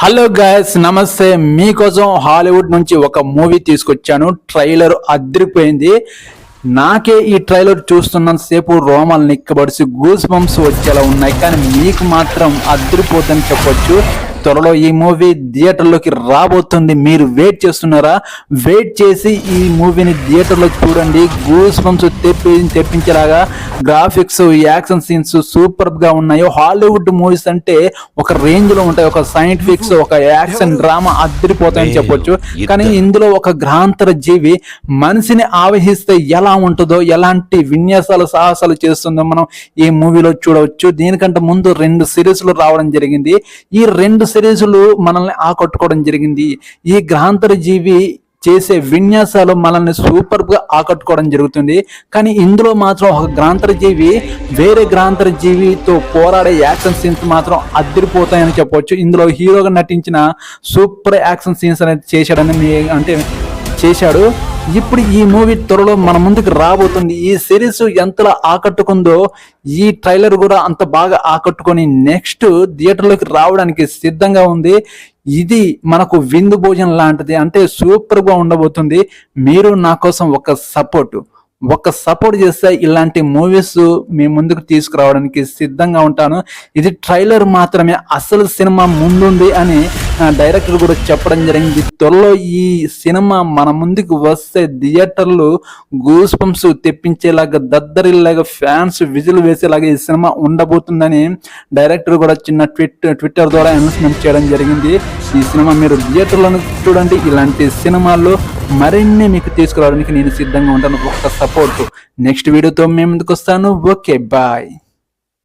Hello guys, నమస్తే. మీకోసం Hollywood నుంచి ఒక మూవీ తీసుకొచ్చాను. ట్రైలర్ అదిరిపోయింది. నాకే ఈ ట్రైలర్ చూస్తున్నంత సేపు రోమాలు నిక్కబడిసి గూస్ బంప్స్ వచ్చేలా ఉన్నాయి. కానీ మీకు మాత్రం అదిరిపోతుందని చెప్పొచ్చు. త్వరలో ఈ మూవీ థియేటర్లోకి రాబోతుంది. మీరు వెయిట్ చేస్తున్నారా? వెయిట్ చేసి ఈ మూవీని థియేటర్లో చూడండి. గూస్ బంప్స్ తెప్పించేలాగా గ్రాఫిక్స్, యాక్షన్ సీన్స్ సూపర్గా ఉన్నాయి. హాలీవుడ్ మూవీస్ అంటే ఒక రేంజ్ లో ఉంటాయి. ఒక సైంటిఫిక్స్, ఒక యాక్షన్ డ్రామా అదిరిపోతాయని చెప్పొచ్చు. కానీ ఇందులో ఒక గ్రహాంతర జీవి మనిషిని ఆవహిస్తే ఎలా ఉంటుందో, ఎలాంటి విన్యాసాలు, సాహసాలు చేస్తుందో మనం ఈ మూవీలో చూడవచ్చు. దీనికంటే ముందు 2 సిరీస్లు రావడం జరిగింది. ఈ 2 సిరీస్లు మనల్ని ఆకట్టుకోవడం జరిగింది. ఈ గ్రహాంతర జీవి చేసే విన్యాసాలు మనల్ని సూపర్ గా ఆకట్టుకోవడం జరుగుతుంది. కానీ ఇందులో మాత్రం ఒక గ్రహాంతర జీవి వేరే గ్రహాంతర జీవితో పోరాడే యాక్షన్ సీన్స్ మాత్రం అదిరిపోతాయని చెప్పవచ్చు. ఇందులో హీరోగా నటించిన సూపర్ యాక్షన్ సీన్స్ అనేది చేశాడు. ఇప్పుడు ఈ మూవీ త్వరలో మన ముందుకు రాబోతుంది. ఈ సిరీస్ ఎంతలా ఆకట్టుకుందో ఈ ట్రైలర్ కూడా అంత బాగా ఆకట్టుకొని నెక్స్ట్ థియేటర్లోకి రావడానికి సిద్ధంగా ఉంది. ఇది మనకు విందు భోజనం లాంటిది, అంటే సూపర్ గా ఉండబోతుంది. మీరు నా కోసం ఒక సపోర్ట్ చేస్తే ఇలాంటి మూవీస్ మీ ముందుకు తీసుకురావడానికి సిద్ధంగా ఉంటాను. ఇది ట్రైలర్ మాత్రమే, అసలు సినిమా ముందుంది అని డైరెక్టర్ కూడా చెప్పడం జరిగింది. త్వరలో ఈ సినిమా మన ముందుకు వస్తే థియేటర్లు గూస్ బంప్స్ తెప్పించేలాగా, దద్దరిల్లాగా, ఫ్యాన్స్ విజిల్ వేసేలాగా ఈ సినిమా ఉండబోతుందని డైరెక్టర్ కూడా చిన్న ట్విట్టర్ ద్వారా అనౌన్స్మెంట్ చేయడం జరిగింది. ఈ సినిమా మీరు థియేటర్లను చూడండి. ఇలాంటి సినిమాల్లో మరిన్ని మీకు తీసుకురావడానికి నేను సిద్ధంగా ఉంటాను. ఒక్క సపోర్ట్. నెక్స్ట్ వీడియోతో మేము ముందుకు వస్తాను. Okay, bye.